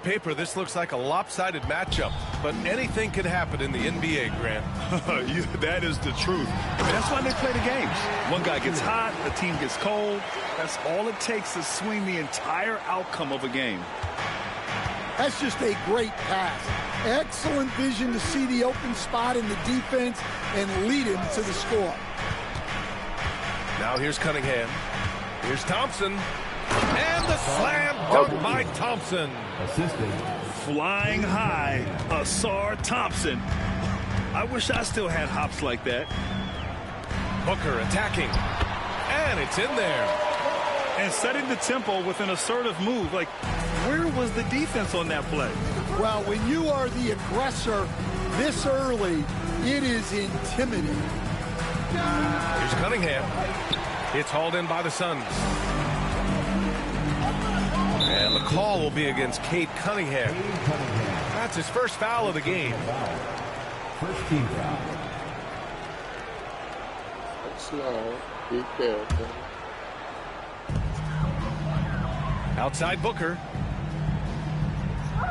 paper, this looks like a lopsided matchup, but anything can happen in the NBA, Grant. That is the truth. That's why they play the games. One guy gets hot, the team gets cold. That's all it takes to swing the entire outcome of a game. That's just a great pass. Excellent vision to see the open spot in the defense and lead him to the score. Now here's Cunningham. Here's Thompson. And the slam dunk by Thompson. Assisted. Flying high, Asar Thompson. I wish I still had hops like that. Booker attacking. And it's in there. And setting the tempo with an assertive move. Like, where was the defense on that play? Well, when you are the aggressor this early, it is intimidating. Here's Cunningham. It's hauled in by the Suns. And the call will be against Cade Cunningham. That's his first foul of the game. First team foul. Slow. Be careful. Outside Booker.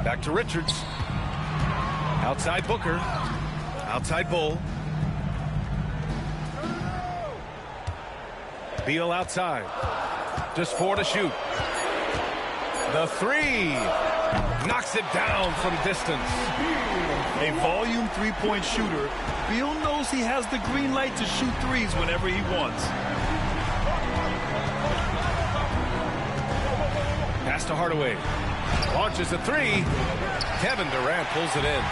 Back to Richards. Outside Booker. Outside Bull. Beal outside. Just 4 to shoot. The 3. Knocks it down from distance. A volume three-point shooter. Beal knows he has the green light to shoot threes whenever he wants. Pass to Hardaway. Launches a 3. Kevin Durant pulls it in.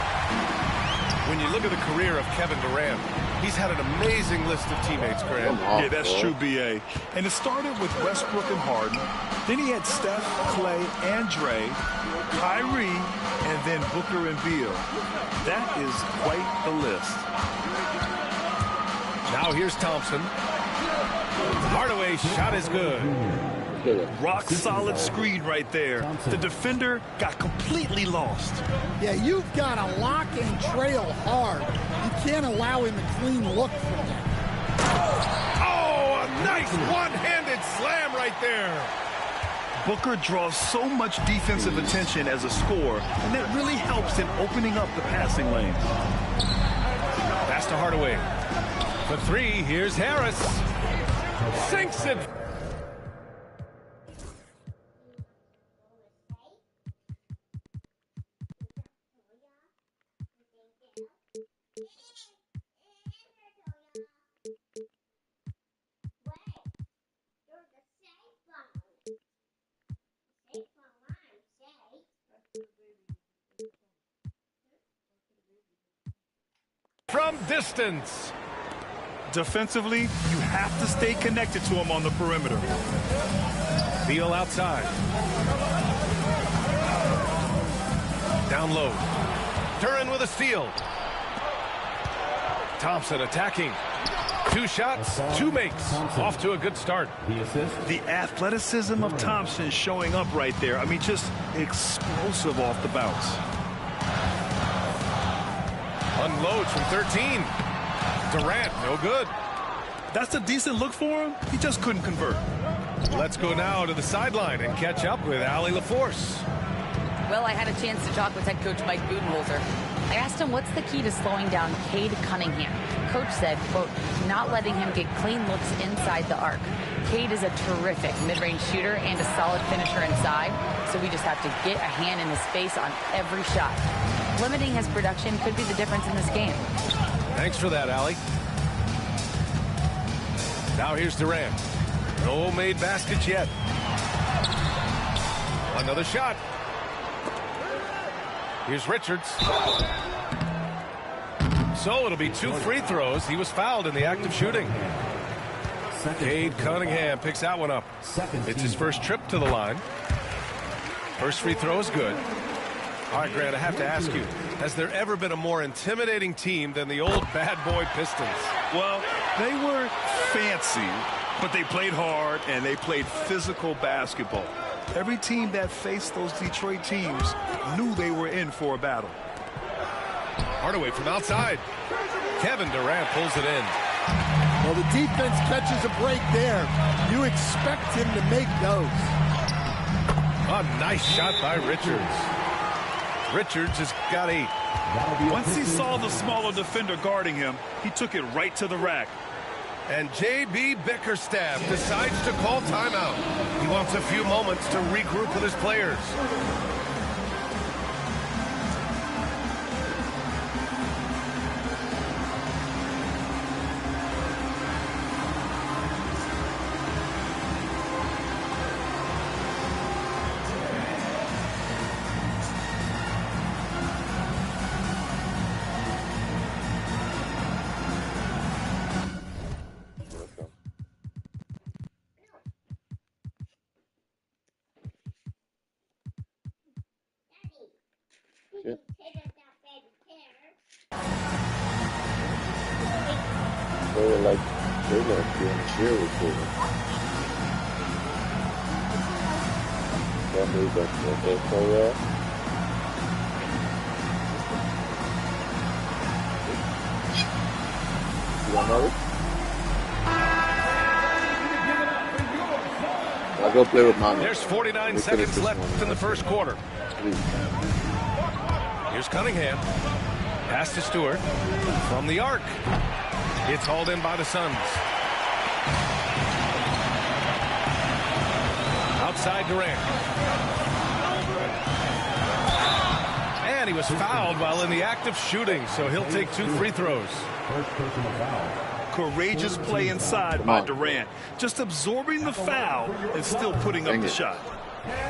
When you look at the career of Kevin Durant, he's had an amazing list of teammates, Grant. Yeah, that's true, B.A. And it started with Westbrook and Harden. Then he had Steph, Clay, and Dre, Kyrie, and then Booker and Beal. That is quite the list. Now here's Thompson. Hardaway's shot is good. Rock solid screen right there. The defender got completely lost. Yeah, you've got to lock and trail hard. You can't allow him a clean look from that. Oh, a nice one-handed slam right there. Booker draws so much defensive attention as a scorer, and that really helps in opening up the passing lane. Pass to Hardaway. The 3, here's Harris. Sinks it. From distance. Defensively, you have to stay connected to him on the perimeter. Beal outside. Down low. Duran with a steal. Thompson attacking. 2 shots, 2 makes. Off to a good start. The assist. The athleticism of Thompson showing up right there. I mean, just explosive off the bounce. Unloads from 13. Durant, no good. That's a decent look for him. He just couldn't convert. Let's go now to the sideline and catch up with Allie LaForce. Well, I had a chance to talk with head coach Mike Budenholzer. I asked him what's the key to slowing down Cade Cunningham. Coach said, quote, not letting him get clean looks inside the arc. Cade is a terrific mid-range shooter and a solid finisher inside, so we just have to get a hand in his face on every shot. Limiting his production could be the difference in this game. Thanks for that, Allie. Now here's Durant. No made baskets yet. Another shot. Here's Richards. So it'll be 2 free throws. He was fouled in the act of shooting. Cade Cunningham picks that one up. It's his first trip to the line. First free throw is good. All right, Grant, I have to ask you, has there ever been a more intimidating team than the old bad boy Pistons? Well, they were fancy, but they played hard and they played physical basketball. Every team that faced those Detroit teams knew they were in for a battle. Hardaway from outside. Kevin Durant pulls it in. Well, the defense catches a break there. You expect him to make those. A nice shot by Richards. Richards has got 8. Once he saw the smaller defender guarding him, he took it right to the rack. And J.B. Bickerstaff decides to call timeout. He wants a few moments to regroup with his players. They're like doing cheer recording. Can't believe that's what they call that. You want another? I'll go play with mommy. There's 49 seconds left in the first quarter. Please. Here's Cunningham. Pass to Stewart. From the arc. It's hauled in by the Suns. Outside Durant. And he was fouled while in the act of shooting, so he'll take 2 free throws. First personal foul. Courageous play inside by Durant. Just absorbing the foul and still putting up the shot.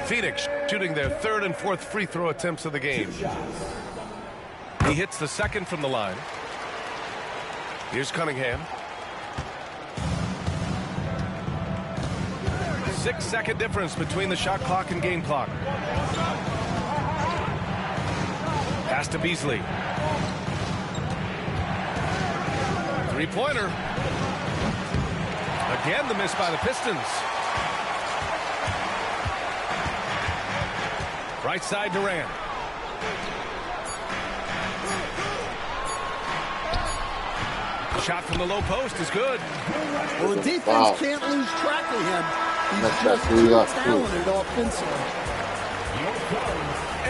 Phoenix shooting their 3rd and 4th free throw attempts of the game. He hits the 2nd from the line. Here's Cunningham. 6-second difference between the shot clock and game clock. Pass to Beasley. 3-pointer. Again, the miss by the Pistons. Right side Durant. Shot from the low post is good. Well, the defense can't lose track of him. He's just too talented offensively.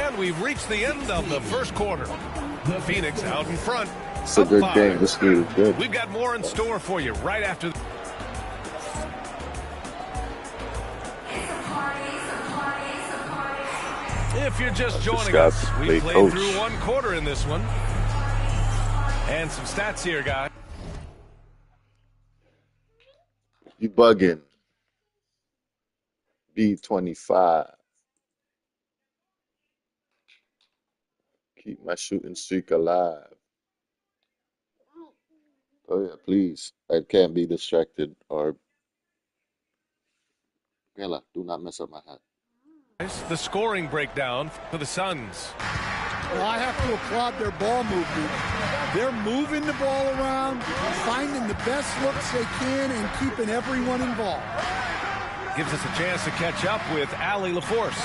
And we've reached the end of the first quarter. Phoenix out in front. It's a good game. This dude is good. We've got more in store for you right after. If you're just joining us, we played through 1 quarter in this one. And some stats here, guys. You bugging. B25. Keep my shooting streak alive. Oh yeah, please. I can't be distracted or Gela, do not mess up my hat. The scoring breakdown for the Suns. Well, I have to applaud their ball movement. They're moving the ball around, finding the best looks they can, and keeping everyone involved. Gives us a chance to catch up with Allie LaForce.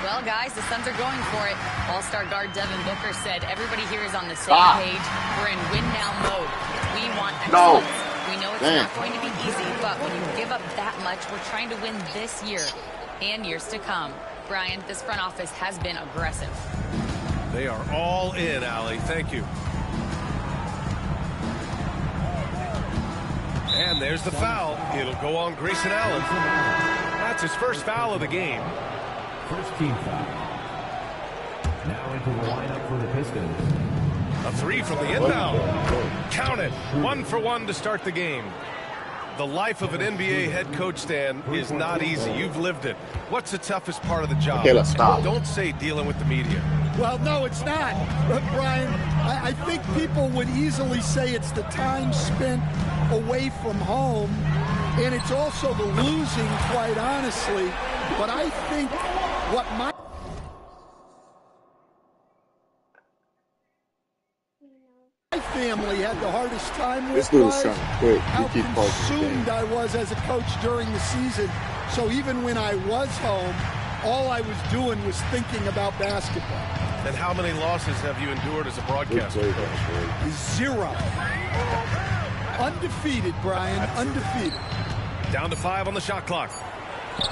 Well, guys, the Suns are going for it. All-star guard Devin Booker said everybody here is on the same page. We're in win-now mode. We want excellence. We know it's not going to be easy, but when you give up that much, we're trying to win this year and years to come. Brian, this front office has been aggressive. They are all in, Allie. Thank you. And there's the foul. It'll go on Grayson Allen. That's his first foul of the game. First team foul. Now into the lineup for the Pistons. A 3 from the inbound. Count it. 1 for 1 to start the game. The life of an NBA head coach, Stan, is not easy. You've lived it. What's the toughest part of the job? Okay, let's stop. Don't say dealing with the media. Well, no, it's not. But, Brian, I think people would easily say it's the time spent away from home, and it's also the losing, quite honestly. But I think what my family had the hardest time with was how consumed I was as a coach during the season. So even when I was home, all I was doing was thinking about basketball. And how many losses have you endured as a broadcaster? 0. Undefeated, Brian. Undefeated. Down to 5 on the shot clock.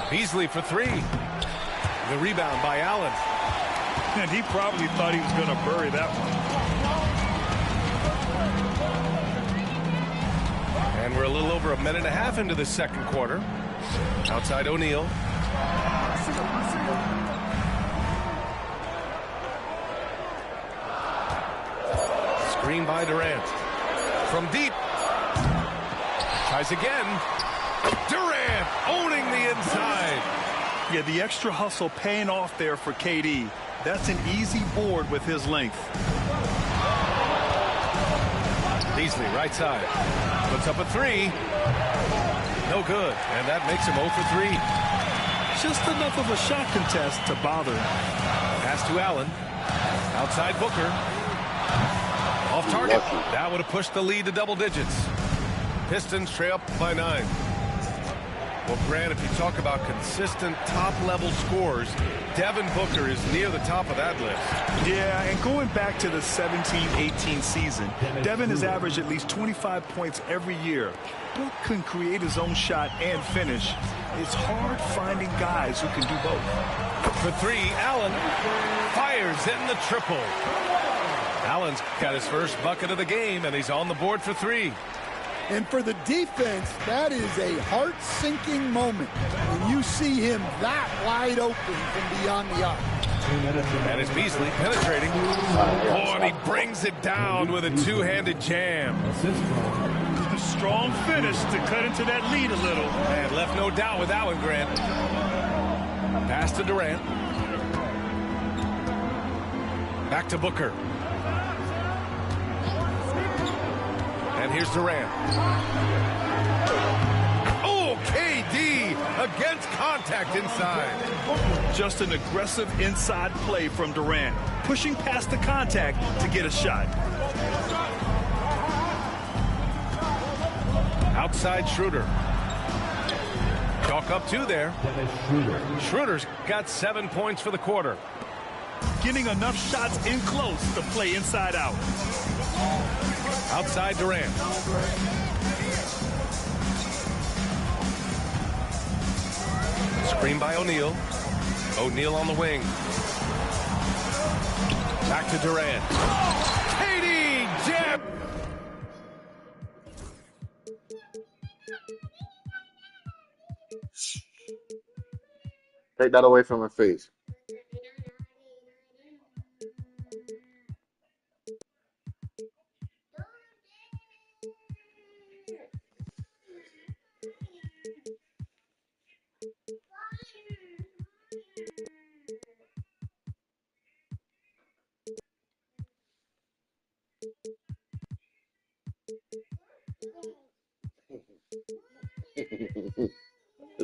Beasley for 3. The rebound by Allen. And he probably thought he was going to bury that one. And we're a little over a minute and a half into the second quarter. Outside O'Neal. Screen by Durant. From deep. Tries again. Durant owning the inside. Yeah, the extra hustle paying off there for KD. That's an easy board with his length. Beasley, right side. Puts up a three. No good. And that makes him 0 for 3. Just enough of a shot contest to bother him. Pass to Allen. Outside Booker. Off target. That would have pushed the lead to double digits. Pistons trail up by 9. Well, Grant, if you talk about consistent top-level scores, Devin Booker is near the top of that list. Yeah, and going back to the 17-18 season, Devin has averaged at least 25 points every year. Book can create his own shot and finish. It's hard finding guys who can do both. For 3, Allen fires in the triple. Allen's got his first bucket of the game, and he's on the board for 3. And for the defense, that is a heart-sinking moment when you see him that wide open from beyond the arc. And it's Beasley penetrating. Oh, and he brings it down with a two-handed jam. A strong finish to cut into that lead a little. And left no doubt with that one, Grant. Pass to Durant. Back to Booker. And here's Durant. Oh, KD against contact inside. Just an aggressive inside play from Durant, pushing past the contact to get a shot. Outside Schroeder. Chalk up 2 there. Schroeder's got 7 points for the quarter. Getting enough shots in close to play inside out. Outside Durant. Screen by O'Neal. O'Neal on the wing. Back to Durant. KD jam. Take that away from her face.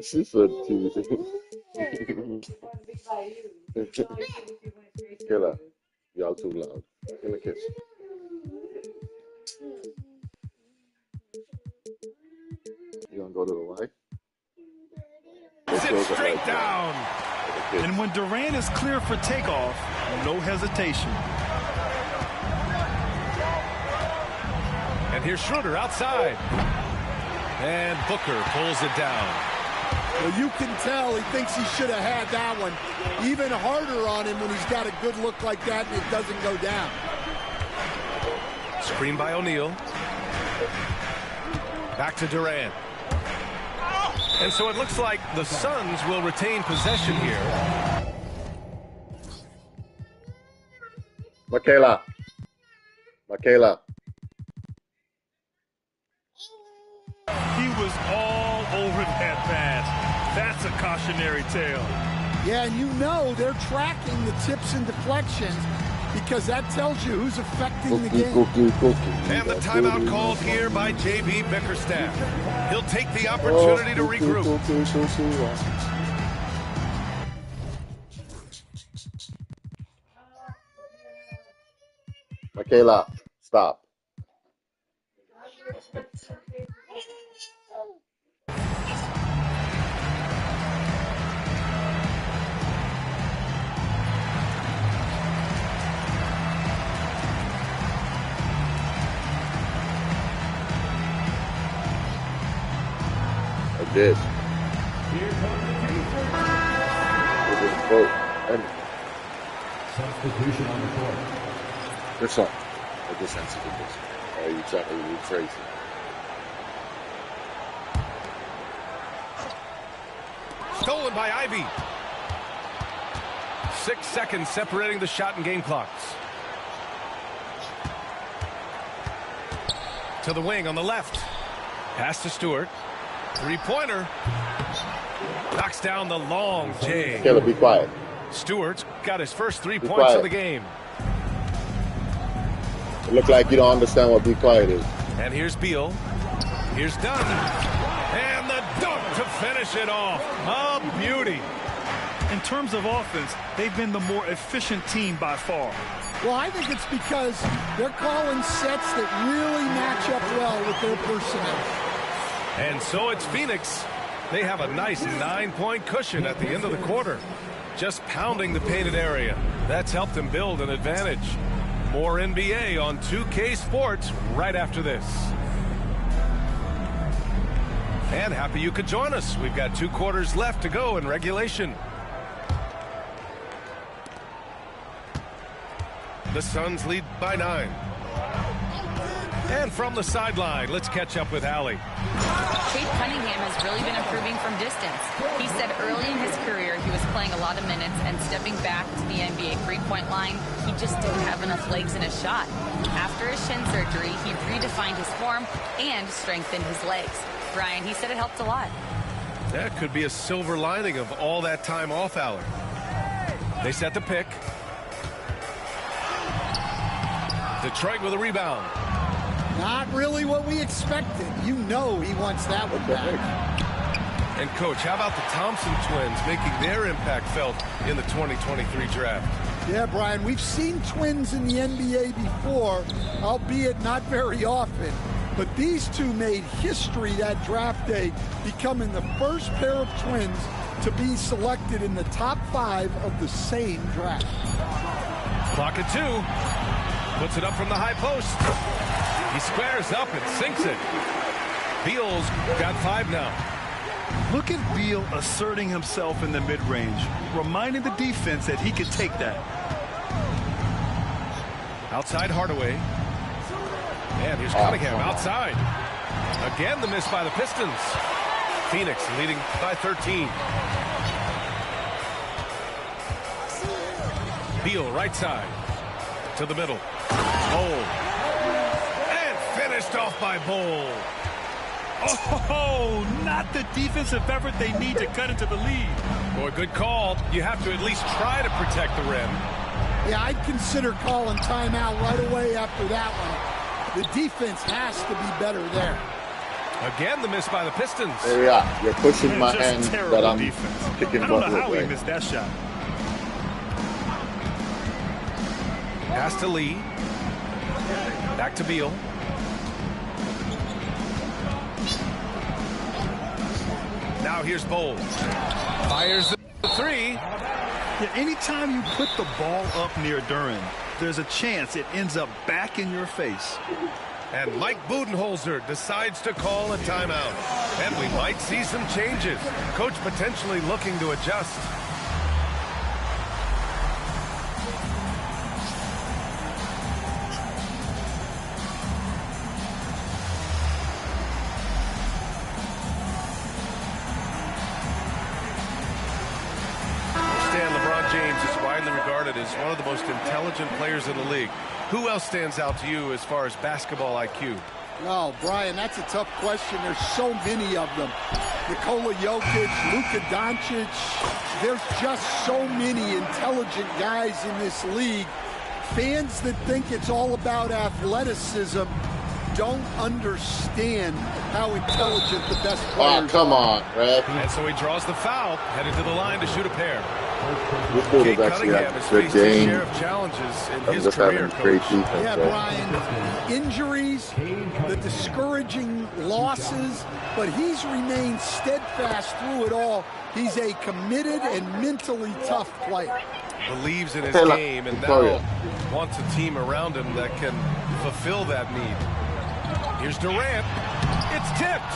She's so cute. Killer, y'all too loud. Give me a kiss. You gonna go to the wife? Sit straight down. And when Durant is clear for takeoff, no hesitation. And here's Schroeder outside. And Booker pulls it down. Well, you can tell he thinks he should have had that one. Even harder on him when he's got a good look like that and it doesn't go down. Screen by O'Neal. Back to Durant. And so it looks like the Suns will retain possession here. Michaela. He was all over that pass. That's a cautionary tale. Yeah, and you know they're tracking the tips and deflections because that tells you who's affecting the game. And the timeout called here by J.B. Bickerstaff. He'll take the opportunity to regroup. Michaela, stop. I did. Substitution on the court. This one. With this substitution. Or you trying to retrace it? Stolen by Ivy. 6 seconds separating the shot and game clocks. To the wing on the left. Pass to Stewart. Three-pointer. Knocks down the long J. Caleb, be quiet. Stewart's got his first 3 points of the game. It look like you don't understand what be quiet is. And here's Beal. Here's Dunn. And the dunk to finish it off. A beauty. In terms of offense, they've been the more efficient team by far. Well, I think it's because they're calling sets that really match up well with their personnel. And so it's Phoenix. They have a nice 9-point cushion at the end of the quarter. Just pounding the painted area. That's helped them build an advantage. More NBA on 2K Sports right after this. And happy you could join us. We've got 2 quarters left to go in regulation. The Suns lead by 9. And from the sideline, let's catch up with Allie. Cade Cunningham has really been improving from distance. He said early in his career he was playing a lot of minutes and stepping back to the NBA three-point line, he just didn't have enough legs in his shot. After his shin surgery, he redefined his form and strengthened his legs. Brian, he said it helped a lot. That could be a silver lining of all that time off, Allie. They set the pick. Detroit with a rebound. Not really what we expected. You know he wants that one back. And, Coach, how about the Thompson twins making their impact felt in the 2023 draft? Yeah, Brian, we've seen twins in the NBA before, albeit not very often. But these two made history that draft day, becoming the first pair of twins to be selected in the top 5 of the same draft. Clock at 2. Puts it up from the high post. He squares up and sinks it. Beal's got 5 now. Look at Beal asserting himself in the mid-range, reminding the defense that he could take that. Outside Hardaway. And here's Cunningham outside. Again the miss by the Pistons. Phoenix leading by 13. Beal right side. To the middle. Bowl. And finished off by Bowl. Oh, not the defensive effort they need to cut into the lead. Boy, good call. You have to at least try to protect the rim. Yeah, I'd consider calling timeout right away after that one. The defense has to be better there. Again, the miss by the Pistons. There you are. You're pushing my hand that I'm defense. kicking. I don't know how he missed that shot. Pass to Lee. Back to Beal. Now here's Bowl. Fires the 3. Yeah, anytime you put the ball up near Duren, there's a chance it ends up back in your face. And Mike Budenholzer decides to call a timeout. And we might see some changes. Coach potentially looking to adjust. Is one of the most intelligent players in the league. Who else stands out to you as far as basketball IQ? Oh, Brian, that's a tough question. There's so many of them. Nikola Jokic, Luka Doncic. There's just so many intelligent guys in this league. Fans that think it's all about athleticism don't understand how intelligent the best players are. Oh, come on, Red. And so he draws the foul, headed to the line to shoot a pair. This dude Cade has actually Cunningham had has a good faced his game. share of challenges in I'm his just career, having great Coach. defense. Yeah, so. Brian, injuries, the discouraging losses, but he's remained steadfast through it all. He's a committed and mentally tough player. Believes in his Hey, game and Victoria. now wants a team around him that can fulfill that need. Here's Durant. It's tipped.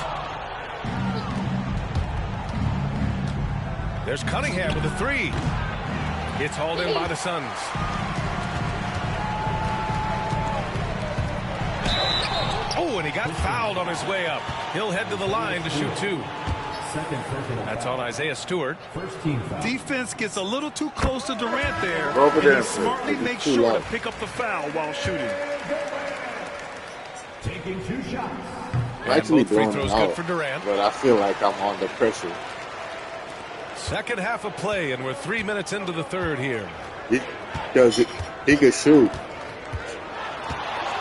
There's Cunningham with a 3. It's hauled in by the Suns. Oh, and he got fouled on his way up. He'll head to the line to shoot 2. That's on Isaiah Stewart. First team foul. Defense gets a little too close to Durant there. Go over and there, he smartly man. makes Too sure low. to pick up the foul while shooting. Taking 2 shots. I'm actually both free blowing throws him good out, for Durant. but I feel like I'm under pressure. Second half of play, and we're 3 minutes into the third here. Because he could shoot.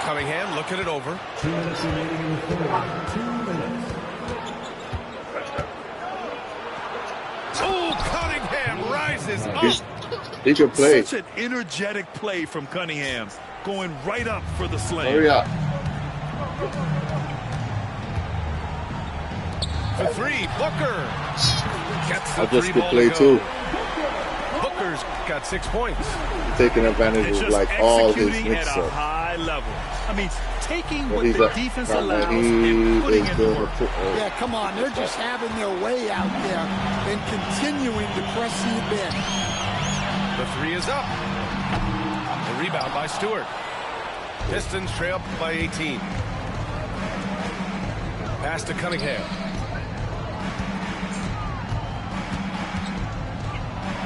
Cunningham looking it over. 2 minutes remaining in the third. 2 minutes. Oh, Cunningham rises up. He could play. Such an energetic play from Cunningham, going right up for the slam. Hurry up. For 3, Booker. Gets the I just 3 could ball play to go. too. Booker's got 6 points. Taking advantage And of just like all his executing at a mix-ups. high level. I mean, taking But what he's the a, defense right, allows he and putting is in doing the work. Yeah, come on. They're just having their way out there and continuing to press the advantage. The 3 is up. The rebound by Stewart. Pistons trail up by 18. Pass to Cunningham.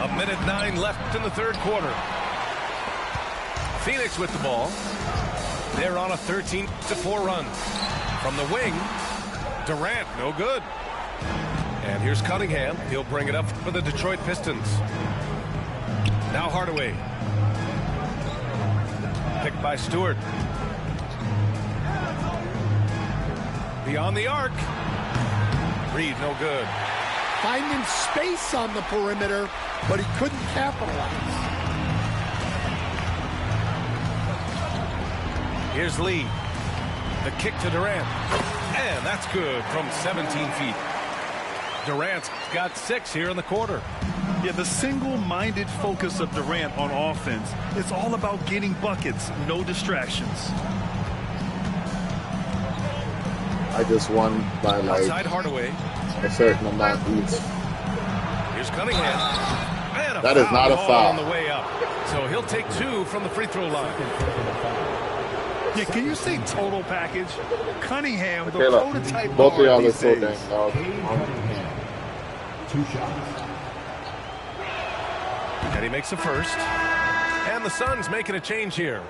A minute 9 left in the third quarter. Phoenix with the ball. They're on a 13-4 run. From the wing, Durant, no good. And here's Cunningham. He'll bring it up for the Detroit Pistons. Now Hardaway. Picked by Stewart. Beyond the arc. Reed, no good. Finding space on the perimeter, but he couldn't capitalize. Here's Lee. The kick to Durant. And that's good from 17 feet. Durant's got 6 here in the quarter. Yeah, the single-minded focus of Durant on offense, it's all about getting buckets, no distractions. I just won by like Outside Hardaway. a certain amount each. Here's Cunningham. And That is not a call foul. on the way up. So he'll take 2 from the free throw line. Yeah, can you say total package? Cunningham, the Okay, look, prototype both of y'all guard are these so days. dang dog. Cunningham. 2 shots. And he makes the first. And the Suns making a change here.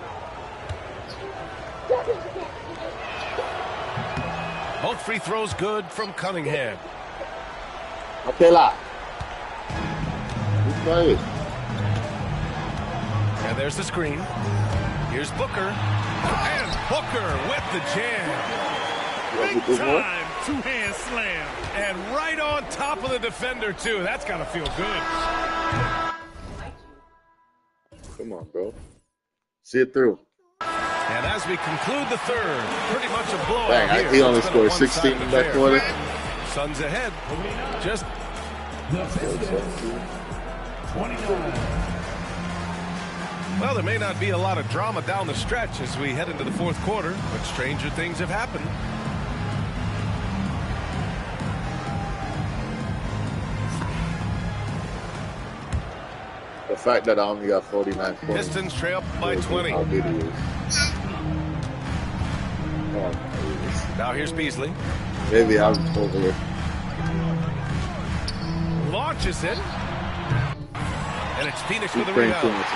Both free throws good from Cunningham. Okay, la. Who's playing? And there's the screen. Here's Booker. And Booker with the jam. Big Good one. time two-hand slam. And right on top of the defender, too. That's got to feel good. Come on, bro. See it through. And as we conclude the third, pretty much a blowout Dang, here. he only It's been a scored 16 in one-sided that affair. quarter. Suns ahead. Just The Pistons. 29. well, there may not be a lot of drama down the stretch as we head into the fourth quarter, but stranger things have happened. The fact that I only got 49 points. Pistons trail up by 20. How good he is. Come on, Now here's Beasley. maybe I'm over it. Launches it. And it's Phoenix He's with the playing too rebound. much.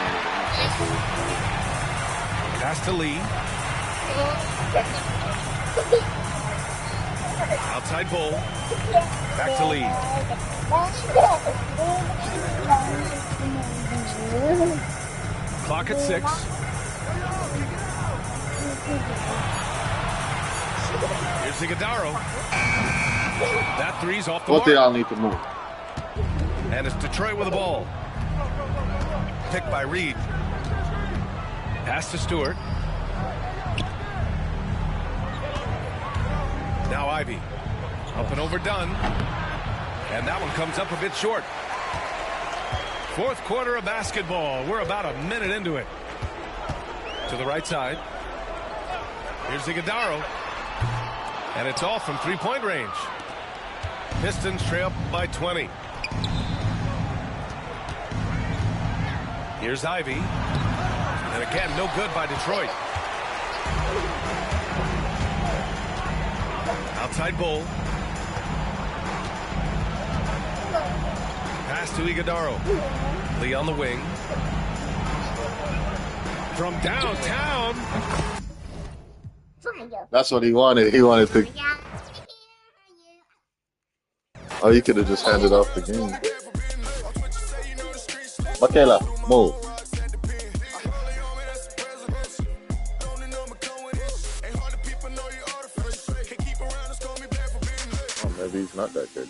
Pass to Lee. Outside Bull. Back to Lee. Clock at 6. Here's Iguodaro. That three's off the Both of mark. y'all need to move. And it's Detroit with the ball. Picked by Reed. Pass to Stewart. Now Ivy. Up and overdone. And that one comes up a bit short. Fourth quarter of basketball. We're about a minute into it. To the right side. Here's Iguodaro. And it's off from three-point range. Pistons trail up by 20. Here's Ivy. And again, no good by Detroit. Outside Bull. Pass to Iguodaro. Lee on the wing. From downtown. That's what he wanted. He wanted to. Oh, you could have just handed off the game. Michaela, move. Oh, maybe he's not that good.